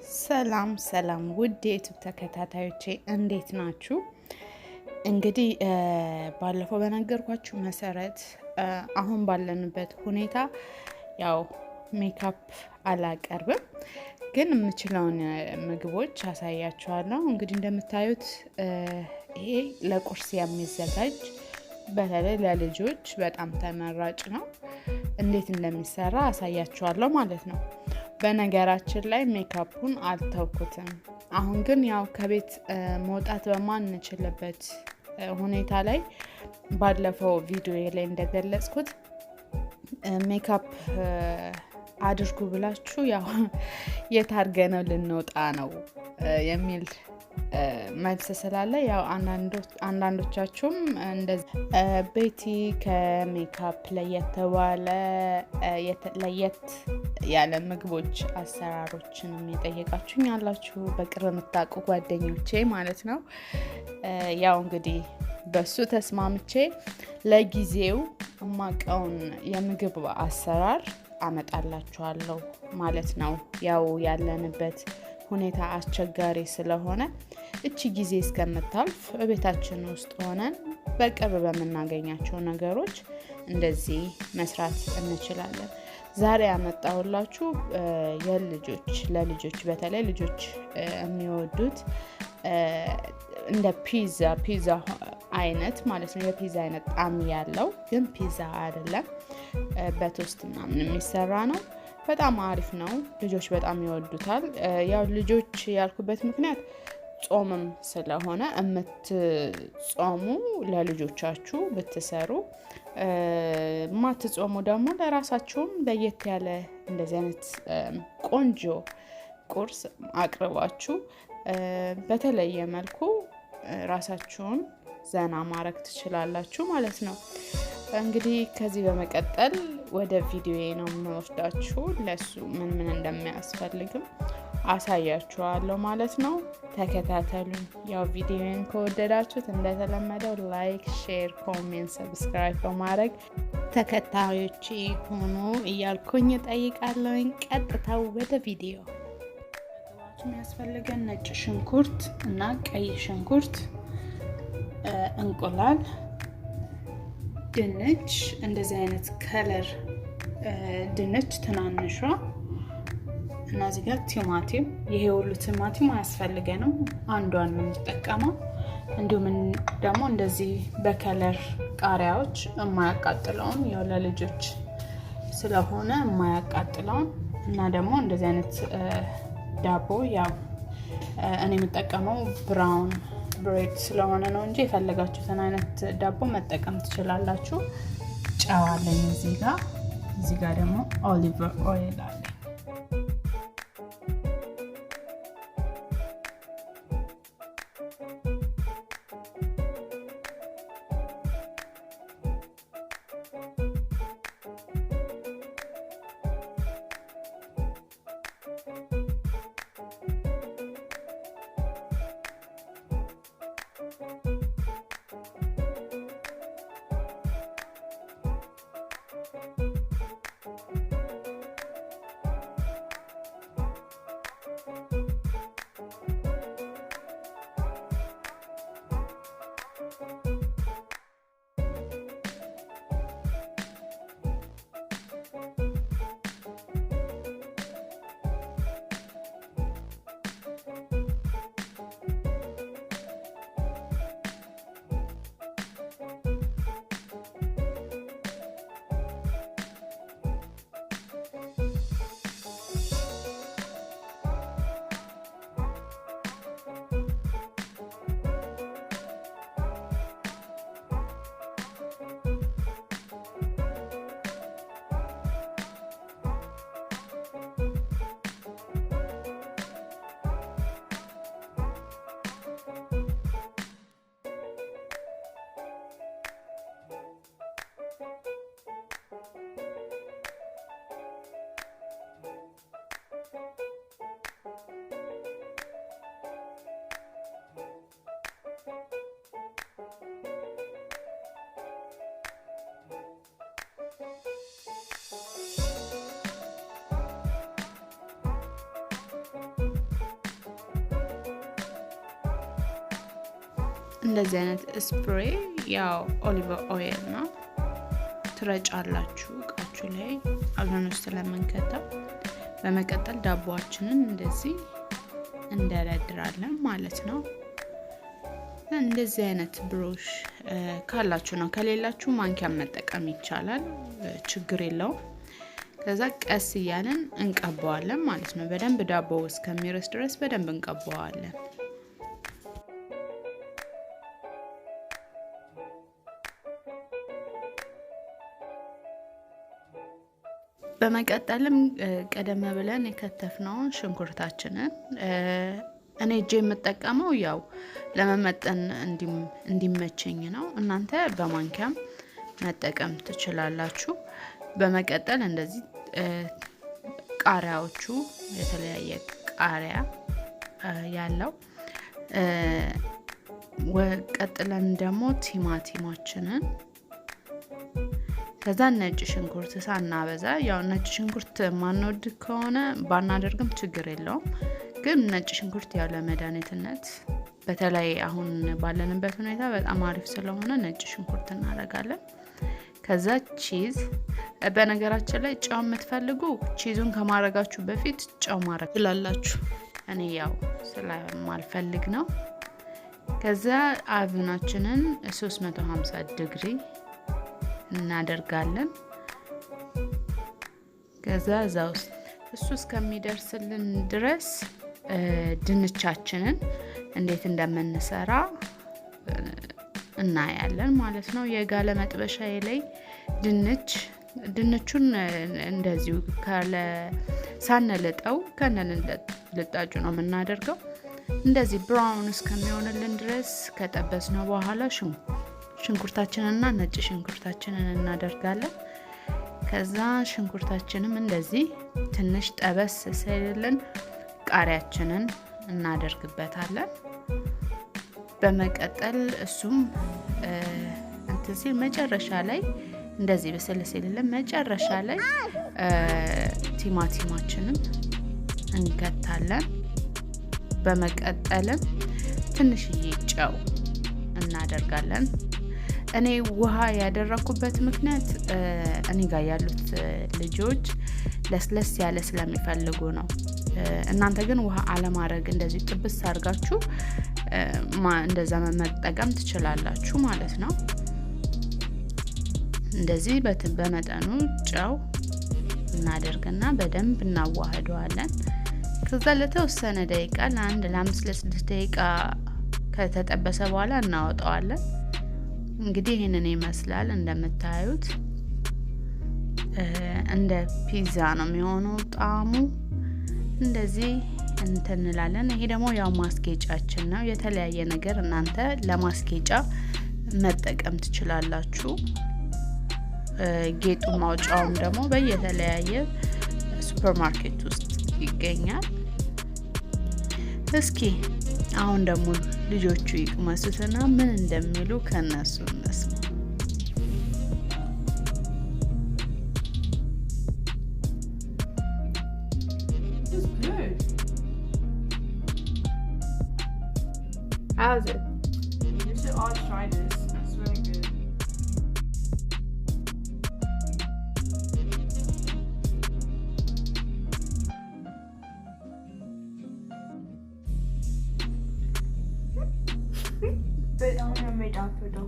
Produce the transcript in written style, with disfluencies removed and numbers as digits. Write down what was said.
ሰላም ውድ የዩቲዩብ ተከታታዮቼ እንዴት ናችሁ? እንግዲህ ባለፈው በነገርኳችሁ መሰረት አሁን ባለንበት ሁኔታ ያው ሜካፕ አላቀርብም፣ ግን የምችለውን ምግቦች አሳያችኋለሁ። እንግዲህ እንደምታዩት ይሄ ለቁርስ የሚዘጋጅ በተለይ ለልጆች በጣም ተመራጭ ነው። እንዴት እንደሚሰራ አሳያችኋለሁ ማለት ነው። በነገራችን ላይ ሜካፑን አልተውኩትም። አሁን ግን ያው ከቤት መውጣት በማንችልበት ሁኔታ ላይ ባለፈው ቪዲዮ ላይ እንደገለጽኩት ሜካፕ አድርጉ ብላችሁ ያው የታርገነው ልንወጣ ነው የሚል መልስ ስላለ ያው አንዳንዶቻችሁም እንደዚህ ቤቲ ከሜካፕ ለየት ያለ ምግቦች አሰራሮችንም የጠየቃችሁኝ ያላችሁ በቅርብ የምታውቁ ጓደኞቼ ማለት ነው። ያው እንግዲህ በሱ ተስማምቼ ለጊዜው የማውቀውን የምግብ አሰራር አመጣላችኋለሁ ማለት ነው። ያው ያለንበት ሁኔታ አስቸጋሪ ስለሆነ እቺ ጊዜ እስከምታልፍ ቤታችን ውስጥ ሆነን በቅርብ በምናገኛቸው ነገሮች እንደዚህ መስራት እንችላለን። ዛሬ ያመጣሁላችሁ ለልጆች በተለይ ልጆች የሚወዱት እንደ ፒዛ አይነት ማለት ነው። የፒዛ አይነት ጣዕም ያለው ግን ፒዛ አይደለም፣ በቶስት ምናምን የሚሰራ ነው። በጣም አሪፍ ነው። ልጆች በጣም ይወዱታል። ያው ልጆች ያልኩበት ምክንያት ጾምም ስለሆነ የምትጾሙ ለልጆቻችሁ ብትሰሩ፣ ማትጾሙ ደግሞ ለራሳችሁም ለየት ያለ እንደዚህ አይነት ቆንጆ ቁርስ አቅርባችሁ በተለየ መልኩ ራሳችሁን ዘና ማድረግ ትችላላችሁ ማለት ነው። እንግዲህ ከዚህ በመቀጠል ወደ ቪዲዮ ነው የምወስዳችሁ። ለሱ ምን እንደሚያስፈልግም አሳያችኋለሁ ማለት ነው። ተከታተሉኝ። ያው ቪዲዮን ከወደዳችሁት እንደተለመደው ላይክ፣ ሼር፣ ኮሜንት፣ ሰብስክራይብ በማድረግ ተከታዮቼ ሆኖ እያልኩኝ ጠይቃለሁኝ። ቀጥታው ወደ ቪዲዮ። የሚያስፈልገን ነጭ ሽንኩርት እና ቀይ ሽንኩርት፣ እንቁላል፣ ድንች፣ እንደዚህ አይነት ከለር ድንች ትናንሿ እና እዚህ ጋር ቲማቲም። ይሄ ሁሉ ቲማቲም አያስፈልገንም፣ አንዷን ነው የምንጠቀመው። እንዲሁም ደግሞ እንደዚህ በከለር ቃሪያዎች የማያቃጥለውን ያው ለልጆች ስለሆነ የማያቃጥለውን እና ደግሞ እንደዚህ አይነት ዳቦ ያው እኔ የምጠቀመው ብራውን ብሬድ ስለሆነ ነው እንጂ የፈለጋችሁትን አይነት ዳቦ መጠቀም ትችላላችሁ። ጨው አለኝ እዚህ ጋር ደግሞ ኦሊቭ ኦይል አለ። እንደዚህ አይነት ስፕሬይ ያው ኦሊቭ ኦይል ነው ትረጫላችሁ እቃችሁ ላይ አብረን ውስጥ ለመንከተው። በመቀጠል ዳቦአችንን እንደዚህ እንደረድራለን ማለት ነው። እንደዚህ አይነት ብሩሽ ካላችሁ ነው፣ ከሌላችሁ ማንኪያ መጠቀም ይቻላል፣ ችግር የለውም። ከዛ ቀስ እያለን እንቀባዋለን ማለት ነው። በደንብ ዳቦው እስከሚረስ ድረስ በደንብ እንቀባዋለን። በመቀጠልም ቀደም ብለን የከተፍነውን ሽንኩርታችንን እኔ እጄ የምጠቀመው ያው ለመመጠን እንዲመቸኝ ነው። እናንተ በማንኪያም መጠቀም ትችላላችሁ። በመቀጠል እንደዚህ ቃሪያዎቹ የተለያየ ቃሪያ ያለው ወቀጥለን ደግሞ ቲማቲማችንን ከዛ ነጭ ሽንኩርት ሳናበዛ፣ ያው ነጭ ሽንኩርት ማንወድ ከሆነ ባናደርግም ችግር የለውም። ግን ነጭ ሽንኩርት ያው ለመድኃኒትነት በተለይ አሁን ባለንበት ሁኔታ በጣም አሪፍ ስለሆነ ነጭ ሽንኩርት እናደርጋለን። ከዛ ቺዝ፣ በነገራችን ላይ ጨው የምትፈልጉ ቺዙን ከማድረጋችሁ በፊት ጨው ማድረግ ትችላላችሁ። እኔ ያው ስለማልፈልግ ነው። ከዛ አቭናችንን 350 ዲግሪ እናደርጋለን። ከዛ እዛው እሱ እስከሚደርስልን ድረስ ድንቻችንን እንዴት እንደምንሰራ እናያለን ማለት ነው። የጋለ መጥበሻዬ ላይ ድንቹን እንደዚሁ ሳንልጠው ከነልጣጩ ነው የምናደርገው። እንደዚህ ብራውን እስከሚሆንልን ድረስ ከጠበስነው በኋላ ሽንኩርታችንንና ነጭ ሽንኩርታችንን እናደርጋለን። ከዛ ሽንኩርታችንም እንደዚህ ትንሽ ጠበስ ሲልልን ቃሪያችንን እናደርግበታለን። በመቀጠል እሱም እንትን ሲል መጨረሻ ላይ እንደዚህ በሰል ሲልልን መጨረሻ ላይ ቲማቲማችንን እንከታለን። በመቀጠልም ትንሽዬ ጨው እናደርጋለን። እኔ ውሃ ያደረኩበት ምክንያት እኔ ጋር ያሉት ልጆች ለስለስ ያለ ስለሚፈልጉ ነው። እናንተ ግን ውሃ አለማድረግ እንደዚህ ጥብስ አድርጋችሁ እንደዛ መጠቀም ትችላላችሁ ማለት ነው። እንደዚህ በመጠኑ ጨው እናደርግና በደንብ እናዋህደዋለን። ከዛ ለተወሰነ ደቂቃ ለ5-6 ደቂቃ ከተጠበሰ በኋላ እናወጣዋለን። እንግዲህ ይሄንን ይመስላል። እንደምታዩት እንደ ፒዛ ነው የሚሆነው ጣዕሙ። እንደዚህ እንላለን። ይሄ ደግሞ ያው ማስጌጫችን ነው። የተለያየ ነገር እናንተ ለማስጌጫ መጠቀም ትችላላችሁ። ጌጡ ማውጫውም ደግሞ በየተለያየ ሱፐርማርኬት ውስጥ ይገኛል። እስኪ አሁን ደግሞ ልጆቹ ይቅመሱትና ምን እንደሚሉ ከነሱ እንስማ። How's it? You should all try this. It's really good. But I'm gonna make that for the